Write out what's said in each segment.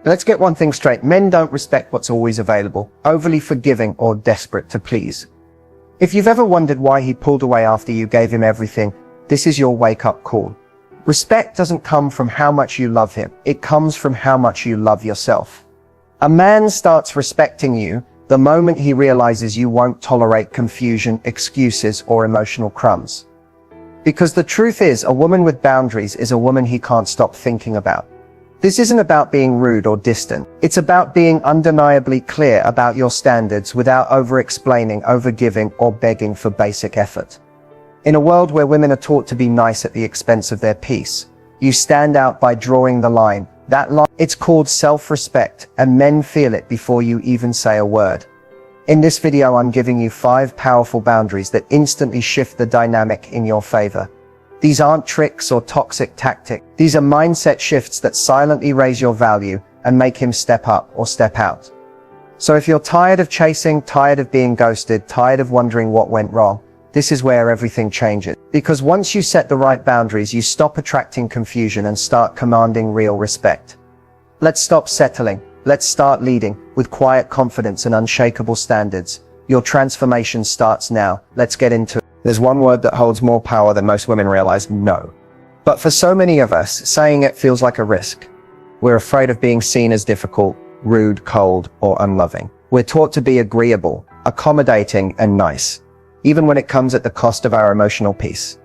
Let's get one thing straight. Men don't respect what's always available, overly forgiving or desperate to please. If you've ever wondered why he pulled away after you gave him everything, this is your wake-up call. Respect doesn't come from how much you love him. It comes from how much you love yourself. A man starts respecting you the moment he realizes you won't tolerate confusion, excuses, or emotional crumbs. Because the truth is, a woman with boundaries is a woman he can't stop thinking about. This isn't about being rude or distant. It's about being undeniably clear about your standards without over-explaining, over-giving, or begging for basic effort. In a world where women are taught to be nice at the expense of their peace, you stand out by drawing the line. That line, it's called self-respect, and men feel it before you even say a word. In this video, I'm giving you 5 powerful boundaries that instantly shift the dynamic in your favor. These aren't tricks or toxic tactics. These are mindset shifts that silently raise your value and make him step up or step out. So if you're tired of chasing, tired of being ghosted, tired of wondering what went wrong, this is where everything changes. Because once you set the right boundaries, you stop attracting confusion and start commanding real respect. Let's stop settling. Let's start leading with quiet confidence and unshakable standards. Your transformation starts now. Let's get into it. There's one word that holds more power than most women realize: no. But for so many of us, saying it feels like a risk. We're afraid of being seen as difficult, rude, cold, or unloving. We're taught to be agreeable, accommodating, and nice, even when it comes at the cost of our emotional peace.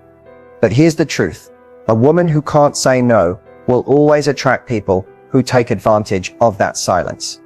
But here's the truth. A woman who can't say no will always attract people who take advantage of that silence.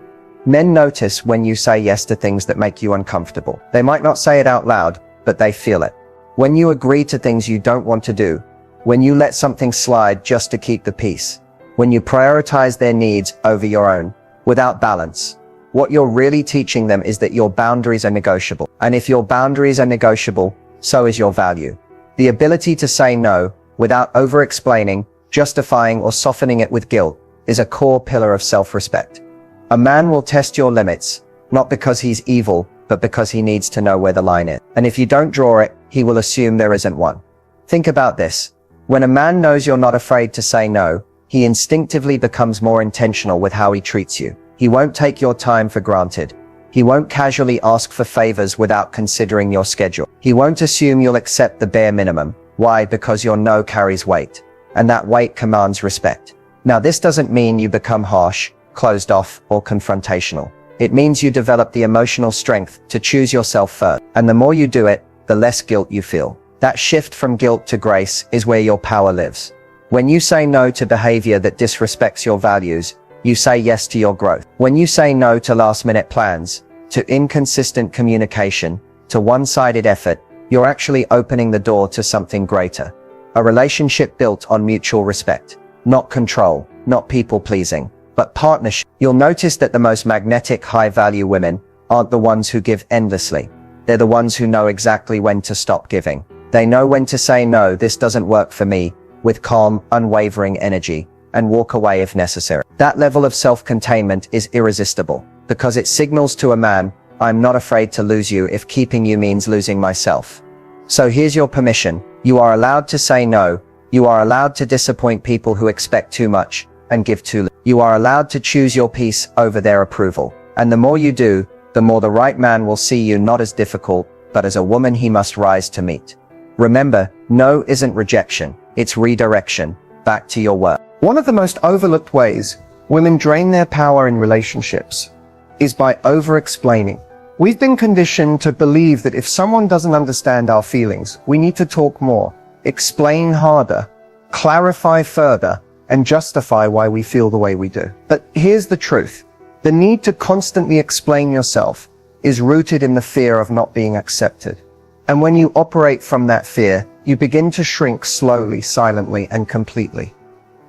Men notice when you say yes to things that make you uncomfortable. They might not say it out loud, but they feel it. When you agree to things you don't want to do, when you let something slide just to keep the peace, when you prioritize their needs over your own, without balance, what you're really teaching them is that your boundaries are negotiable. And if your boundaries are negotiable, so is your value. The ability to say no, without over-explaining, justifying, or softening it with guilt, is a core pillar of self-respect. A man will test your limits, not because he's evil, but because he needs to know where the line is. And if you don't draw it, he will assume there isn't one. Think about this. When a man knows you're not afraid to say no, he instinctively becomes more intentional with how he treats you. He won't take your time for granted. He won't casually ask for favors without considering your schedule. He won't assume you'll accept the bare minimum. Why? Because your no carries weight, and that weight commands respect. Now, this doesn't mean you become harsh, closed off, or confrontational. It means you develop the emotional strength to choose yourself first. And the more you do it, the less guilt you feel. That shift from guilt to grace is where your power lives. When you say no to behavior that disrespects your values, you say yes to your growth. When you say no to last-minute plans, to inconsistent communication, to one-sided effort, you're actually opening the door to something greater. A relationship built on mutual respect. Not control, not people-pleasing, but partnership. You'll notice that the most magnetic, high-value women aren't the ones who give endlessly. They're the ones who know exactly when to stop giving. They know when to say no, this doesn't work for me, with calm, unwavering energy, and walk away if necessary. That level of self-containment is irresistible, because it signals to a man, I'm not afraid to lose you if keeping you means losing myself. So here's your permission. You are allowed to say no. You are allowed to disappoint people who expect too much and give too little. You are allowed to choose your peace over their approval. And the more you do, the more the right man will see you not as difficult, but as a woman he must rise to meet. Remember, no isn't rejection. It's redirection back to your work. One of the most overlooked ways women drain their power in relationships is by over-explaining. We've been conditioned to believe that if someone doesn't understand our feelings, we need to talk more, explain harder, clarify further, and justify why we feel the way we do. But here's the truth. The need to constantly explain yourself is rooted in the fear of not being accepted. And when you operate from that fear, you begin to shrink slowly, silently, and completely.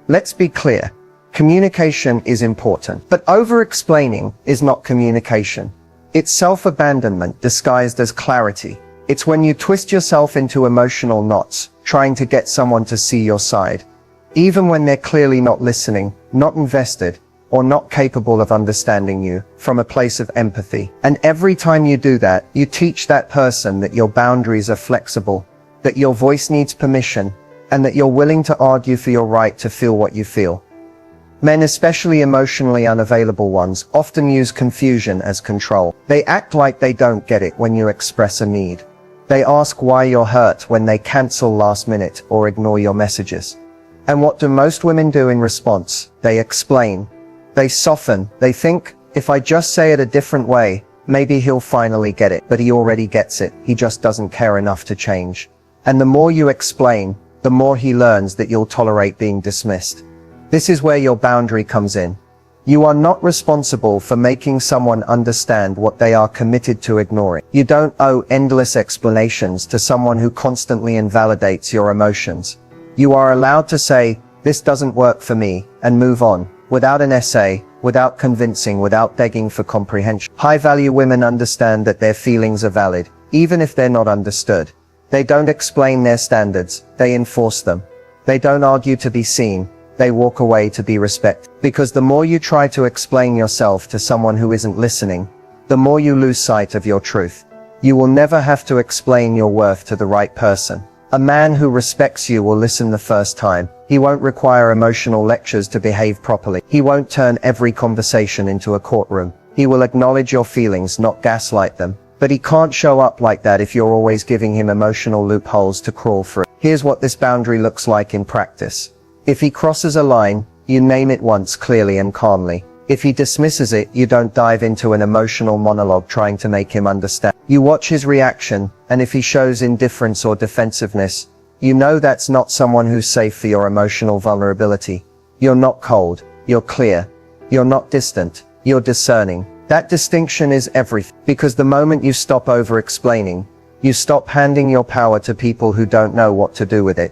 Let's be clear. Communication is important, but over-explaining is not communication. It's self-abandonment disguised as clarity. It's when you twist yourself into emotional knots, trying to get someone to see your side, even when they're clearly not listening, not invested, or not capable of understanding you from a place of empathy. And every time you do that, you teach that person that your boundaries are flexible, that your voice needs permission, and that you're willing to argue for your right to feel what you feel. Men, especially emotionally unavailable ones, often use confusion as control. They act like they don't get it when you express a need. They ask why you're hurt when they cancel last minute or ignore your messages. And what do most women do in response? They explain. They soften. They think, if I just say it a different way, maybe he'll finally get it. But he already gets it. He just doesn't care enough to change. And the more you explain, the more he learns that you'll tolerate being dismissed. This is where your boundary comes in. You are not responsible for making someone understand what they are committed to ignoring. You don't owe endless explanations to someone who constantly invalidates your emotions. You are allowed to say, this doesn't work for me, and move on, without an essay, without convincing, without begging for comprehension. High-value women understand that their feelings are valid, even if they're not understood. They don't explain their standards, they enforce them. They don't argue to be seen, they walk away to be respected. Because the more you try to explain yourself to someone who isn't listening, the more you lose sight of your truth. You will never have to explain your worth to the right person. A man who respects you will listen the first time. He won't require emotional lectures to behave properly. He won't turn every conversation into a courtroom. He will acknowledge your feelings, not gaslight them. But he can't show up like that if you're always giving him emotional loopholes to crawl through. Here's what this boundary looks like in practice. If he crosses a line, you name it once clearly and calmly. If he dismisses it, you don't dive into an emotional monologue trying to make him understand. You watch his reaction, and if he shows indifference or defensiveness, you know that's not someone who's safe for your emotional vulnerability. You're not cold, you're clear. You're not distant, you're discerning. That distinction is everything, because the moment you stop over-explaining, you stop handing your power to people who don't know what to do with it.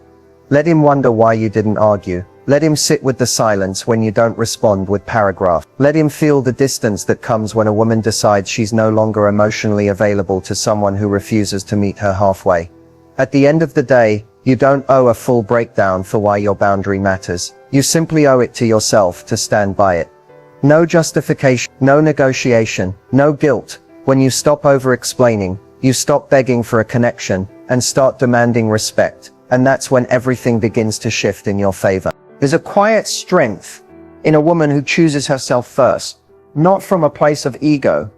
Let him wonder why you didn't argue. Let him sit with the silence when you don't respond with paragraph. Let him feel the distance that comes when a woman decides she's no longer emotionally available to someone who refuses to meet her halfway. At the end of the day, you don't owe a full breakdown for why your boundary matters. You simply owe it to yourself to stand by it. No justification, no negotiation, no guilt. When you stop over-explaining, you stop begging for a connection and start demanding respect. And that's when everything begins to shift in your favor. There's a quiet strength in a woman who chooses herself first, not from a place of ego,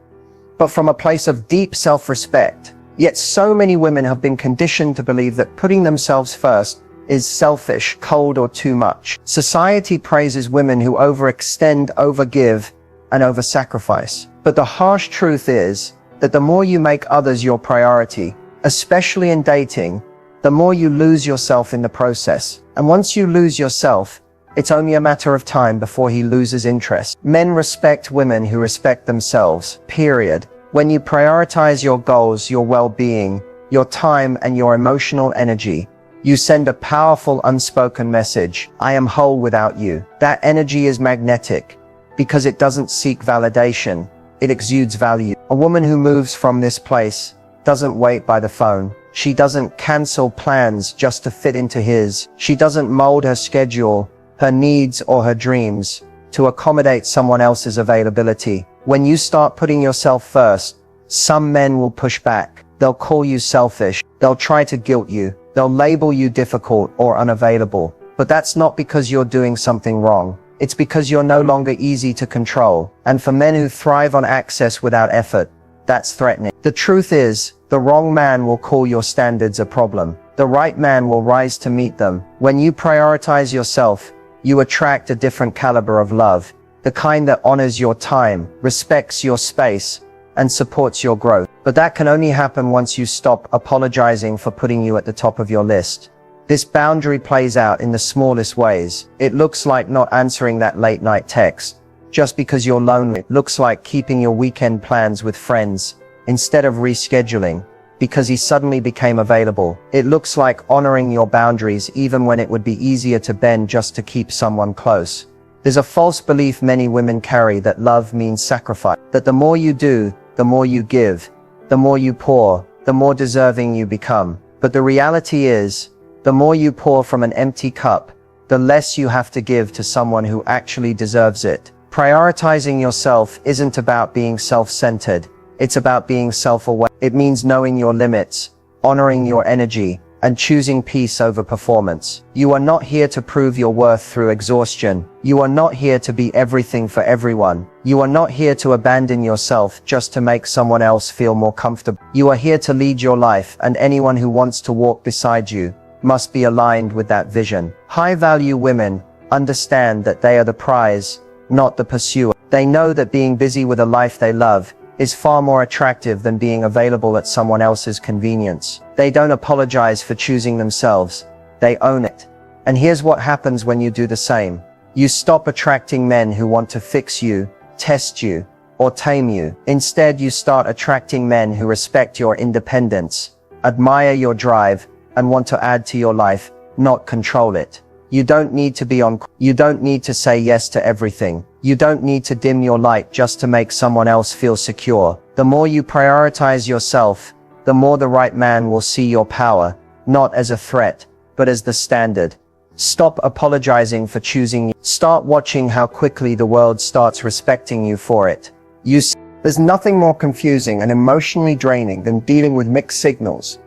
but from a place of deep self-respect. Yet so many women have been conditioned to believe that putting themselves first is selfish, cold, or too much. Society praises women who overextend, overgive, and oversacrifice. But the harsh truth is that the more you make others your priority, especially in dating, the more you lose yourself in the process. And once you lose yourself, it's only a matter of time before he loses interest. Men respect women who respect themselves, period. When you prioritize your goals, your well-being, your time, and your emotional energy, you send a powerful unspoken message. I am whole without you. That energy is magnetic because it doesn't seek validation. It exudes value. A woman who moves from this place doesn't wait by the phone. She doesn't cancel plans just to fit into his. She doesn't mold her schedule, her needs, or her dreams to accommodate someone else's availability. When you start putting yourself first, some men will push back. They'll call you selfish. They'll try to guilt you. They'll label you difficult or unavailable. But that's not because you're doing something wrong. It's because you're no longer easy to control. And for men who thrive on access without effort, that's threatening. The truth is, the wrong man will call your standards a problem. The right man will rise to meet them. When you prioritize yourself, you attract a different caliber of love, the kind that honors your time, respects your space, and supports your growth. But that can only happen once you stop apologizing for putting you at the top of your list. This boundary plays out in the smallest ways. It looks like not answering that late night text just because you're lonely. It looks like keeping your weekend plans with friends instead of rescheduling because he suddenly became available. It looks like honoring your boundaries even when it would be easier to bend just to keep someone close. There's a false belief many women carry that love means sacrifice, that the more you do, the more you give, the more you pour, the more deserving you become. But the reality is, the more you pour from an empty cup, the less you have to give to someone who actually deserves it. Prioritizing yourself isn't about being self-centered. It's about being self-aware. It means knowing your limits, honoring your energy, and choosing peace over performance. You are not here to prove your worth through exhaustion. You are not here to be everything for everyone. You are not here to abandon yourself just to make someone else feel more comfortable. You are here to lead your life, and anyone who wants to walk beside you must be aligned with that vision. High-value women understand that they are the prize, not the pursuer. They know that being busy with a life they love is far more attractive than being available at someone else's convenience. They don't apologize for choosing themselves. They own it. And here's what happens when you do the same. You stop attracting men who want to fix you, test you, or tame you. Instead, you start attracting men who respect your independence, admire your drive, and want to add to your life, not control it. You don't need to say yes to everything. You don't need to dim your light just to make someone else feel secure. The more you prioritize yourself, the more the right man will see your power, not as a threat, but as the standard. Stop apologizing for choosing you. Start watching how quickly the world starts respecting you for it. There's nothing more confusing and emotionally draining than dealing with mixed signals.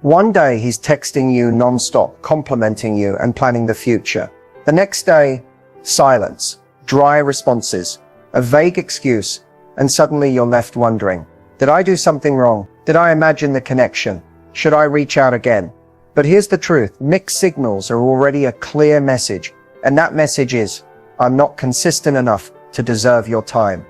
One day he's texting you non-stop, complimenting you and planning the future. The next day, silence, dry responses, a vague excuse, and suddenly you're left wondering, did I do something wrong? Did I imagine the connection? Should I reach out again? But here's the truth, mixed signals are already a clear message, and that message is, I'm not consistent enough to deserve your time.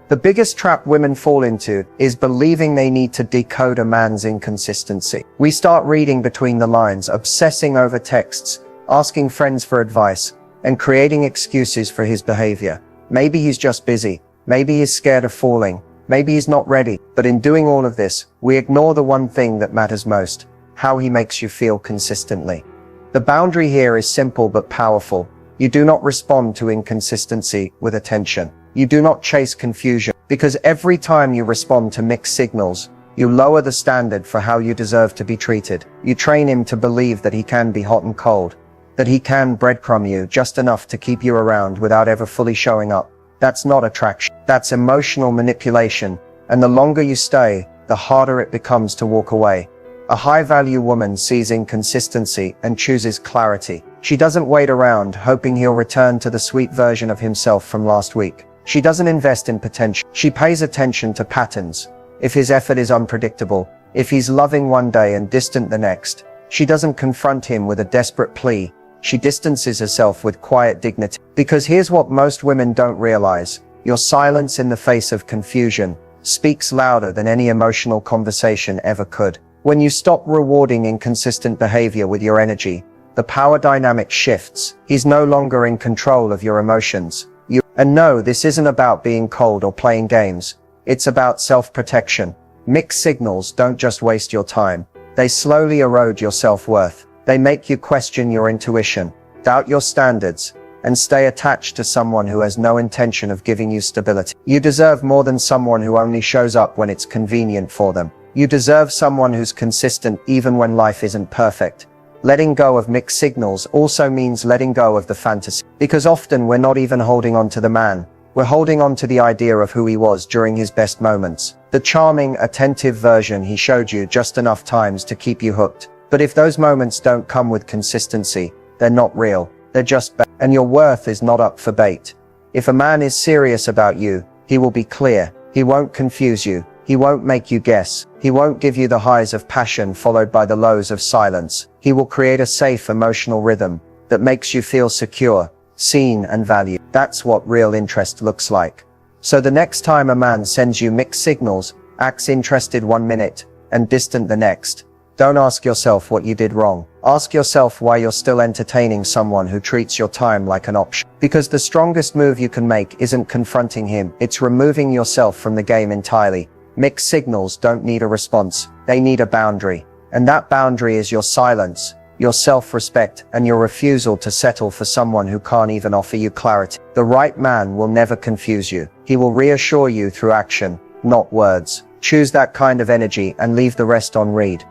The biggest trap women fall into is believing they need to decode a man's inconsistency. We start reading between the lines, obsessing over texts, asking friends for advice, and creating excuses for his behavior. Maybe he's just busy. Maybe he's scared of falling. Maybe he's not ready. But in doing all of this, we ignore the one thing that matters most, how he makes you feel consistently. The boundary here is simple but powerful. You do not respond to inconsistency with attention. You do not chase confusion, because every time you respond to mixed signals, you lower the standard for how you deserve to be treated. You train him to believe that he can be hot and cold, that he can breadcrumb you just enough to keep you around without ever fully showing up. That's not attraction. That's emotional manipulation, and the longer you stay, the harder it becomes to walk away. A high-value woman sees inconsistency and chooses clarity. She doesn't wait around hoping he'll return to the sweet version of himself from last week. She doesn't invest in potential. She pays attention to patterns. If his effort is unpredictable, if he's loving one day and distant the next, she doesn't confront him with a desperate plea. She distances herself with quiet dignity. Because here's what most women don't realize. Your silence in the face of confusion speaks louder than any emotional conversation ever could. When you stop rewarding inconsistent behavior with your energy, the power dynamic shifts. He's no longer in control of your emotions. And no, this isn't about being cold or playing games. It's about self-protection. Mixed signals don't just waste your time. They slowly erode your self-worth. They make you question your intuition, doubt your standards, and stay attached to someone who has no intention of giving you stability. You deserve more than someone who only shows up when it's convenient for them. You deserve someone who's consistent even when life isn't perfect. Letting go of mixed signals also means letting go of the fantasy. Because often we're not even holding on to the man. We're holding on to the idea of who he was during his best moments. The charming, attentive version he showed you just enough times to keep you hooked. But if those moments don't come with consistency, they're not real. They're just bait. And your worth is not up for bait. If a man is serious about you, he will be clear. He won't confuse you. He won't make you guess. He won't give you the highs of passion followed by the lows of silence. He will create a safe emotional rhythm that makes you feel secure, seen and valued. That's what real interest looks like. So the next time a man sends you mixed signals, acts interested 1 minute and distant the next, don't ask yourself what you did wrong. Ask yourself why you're still entertaining someone who treats your time like an option. Because the strongest move you can make isn't confronting him, it's removing yourself from the game entirely. Mixed signals don't need a response, they need a boundary. And that boundary is your silence, your self-respect, and your refusal to settle for someone who can't even offer you clarity. The right man will never confuse you. He will reassure you through action, not words. Choose that kind of energy and leave the rest on read.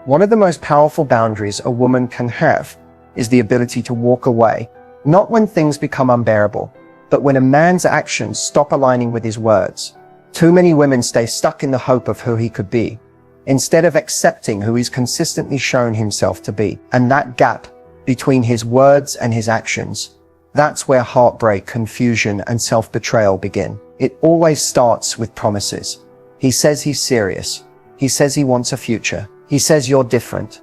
One of the most powerful boundaries a woman can have is the ability to walk away, not when things become unbearable, but when a man's actions stop aligning with his words. Too many women stay stuck in the hope of who he could be, instead of accepting who he's consistently shown himself to be. And that gap between his words and his actions, that's where heartbreak, confusion, and self-betrayal begin. It always starts with promises. He says he's serious. He says he wants a future. He says you're different.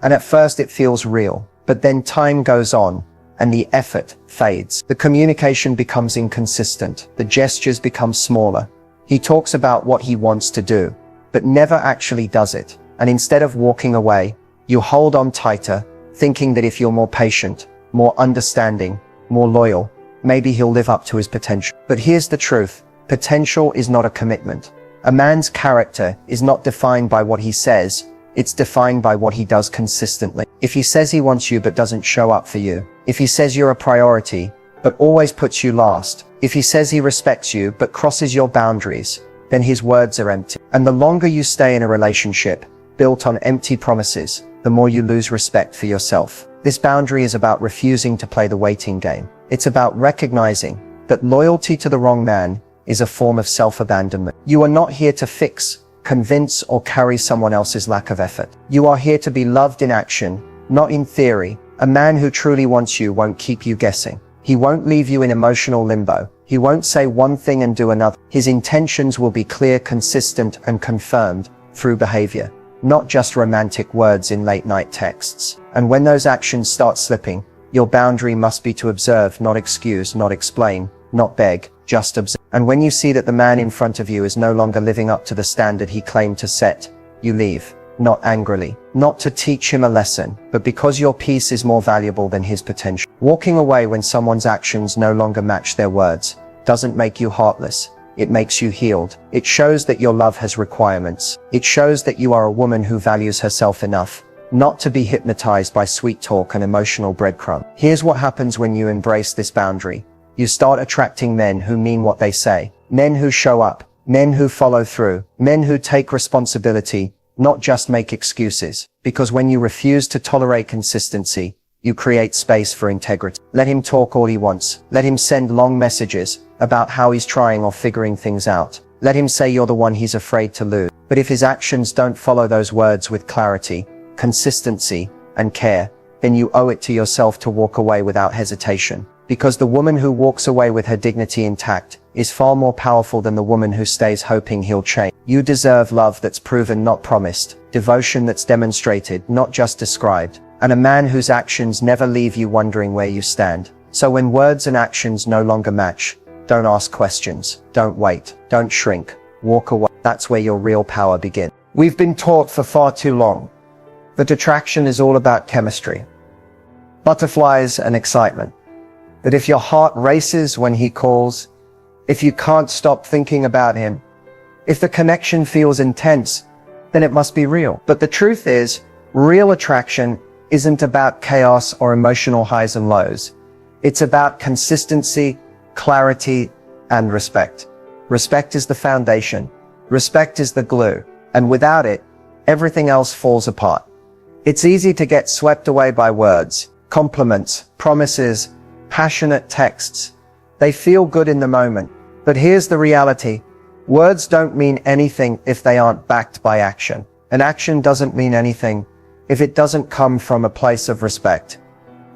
And at first it feels real, but then time goes on and the effort fades. The communication becomes inconsistent. The gestures become smaller. He talks about what he wants to do, but never actually does it. And instead of walking away, you hold on tighter, thinking that if you're more patient, more understanding, more loyal, maybe he'll live up to his potential. But here's the truth. Potential is not a commitment. A man's character is not defined by what he says. It's defined by what he does consistently. If he says he wants you but doesn't show up for you, if he says you're a priority but always puts you last, if he says he respects you but crosses your boundaries, then his words are empty. And the longer you stay in a relationship built on empty promises, the more you lose respect for yourself. This boundary is about refusing to play the waiting game. It's about recognizing that loyalty to the wrong man is a form of self-abandonment. You are not here to fix, convince, or carry someone else's lack of effort. You are here to be loved in action, not in theory. A man who truly wants you won't keep you guessing. He won't leave you in emotional limbo. He won't say one thing and do another. His intentions will be clear, consistent, and confirmed through behavior, not just romantic words in late-night texts. And when those actions start slipping, your boundary must be to observe, not excuse, not explain, not beg, just observe. And when you see that the man in front of you is no longer living up to the standard he claimed to set, you leave, not angrily, not to teach him a lesson, but because your peace is more valuable than his potential. Walking away when someone's actions no longer match their words doesn't make you heartless. It makes you healed. It shows that your love has requirements. It shows that you are a woman who values herself enough not to be hypnotized by sweet talk and emotional breadcrumb. Here's what happens when you embrace this boundary. You start attracting men who mean what they say, men who show up, men who follow through, men who take responsibility, not just make excuses. Because when you refuse to tolerate consistency, you create space for integrity. Let him talk all he wants. Let him send long messages about how he's trying or figuring things out. Let him say you're the one he's afraid to lose. But if his actions don't follow those words with clarity, consistency, and care, then you owe it to yourself to walk away without hesitation. Because the woman who walks away with her dignity intact is far more powerful than the woman who stays hoping he'll change. You deserve love that's proven, not promised, devotion that's demonstrated, not just described, and a man whose actions never leave you wondering where you stand. So when words and actions no longer match, don't ask questions, don't wait, don't shrink, walk away. That's where your real power begins. We've been taught for far too long that attraction is all about chemistry, butterflies and excitement. That if your heart races when he calls, if you can't stop thinking about him, if the connection feels intense, then it must be real. But the truth is, real attraction isn't about chaos or emotional highs and lows. It's about consistency, clarity, and respect. Respect is the foundation. Respect is the glue. And without it, everything else falls apart. It's easy to get swept away by words, compliments, promises, passionate texts. They feel good in the moment. But here's the reality. Words don't mean anything if they aren't backed by action. And action doesn't mean anything if it doesn't come from a place of respect.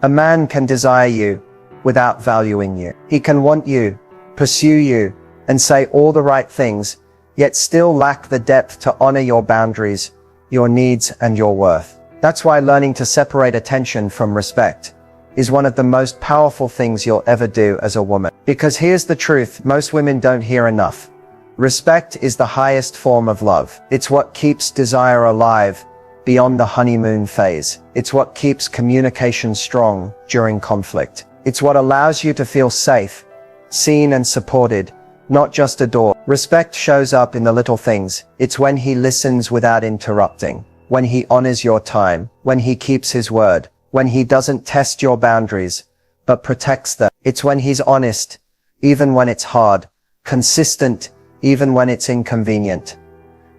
A man can desire you without valuing you. He can want you, pursue you, and say all the right things, yet still lack the depth to honor your boundaries, your needs, and your worth. That's why learning to separate attention from respect is one of the most powerful things you'll ever do as a woman. Because here's the truth, most women don't hear enough. Respect is the highest form of love. It's what keeps desire alive beyond the honeymoon phase. It's what keeps communication strong during conflict. It's what allows you to feel safe, seen and supported, not just adored. Respect shows up in the little things. It's when he listens without interrupting, when he honors your time, when he keeps his word, when he doesn't test your boundaries, but protects them. It's when he's honest, even when it's hard, consistent, even when it's inconvenient,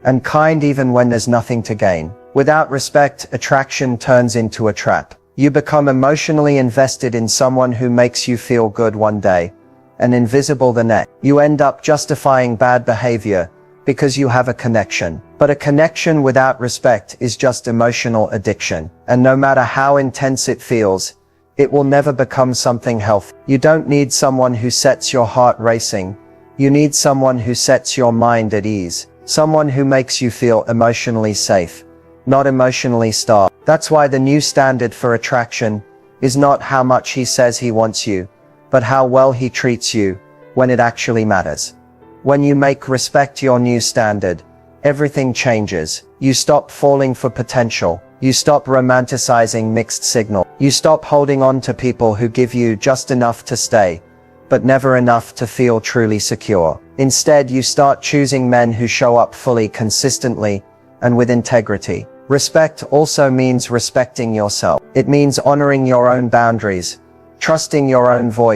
and kind even when there's nothing to gain. Without respect, attraction turns into a trap. You become emotionally invested in someone who makes you feel good one day and invisible the next. You end up justifying bad behavior, because you have a connection. But a connection without respect is just emotional addiction. And no matter how intense it feels, it will never become something healthy. You don't need someone who sets your heart racing. You need someone who sets your mind at ease. Someone who makes you feel emotionally safe, not emotionally starved. That's why the new standard for attraction is not how much he says he wants you, but how well he treats you when it actually matters. When you make respect your new standard, everything changes. You stop falling for potential. You stop romanticizing mixed signal. You stop holding on to people who give you just enough to stay, but never enough to feel truly secure. Instead, you start choosing men who show up fully, consistently, and with integrity. Respect also means respecting yourself. It means honoring your own boundaries, trusting your own voice,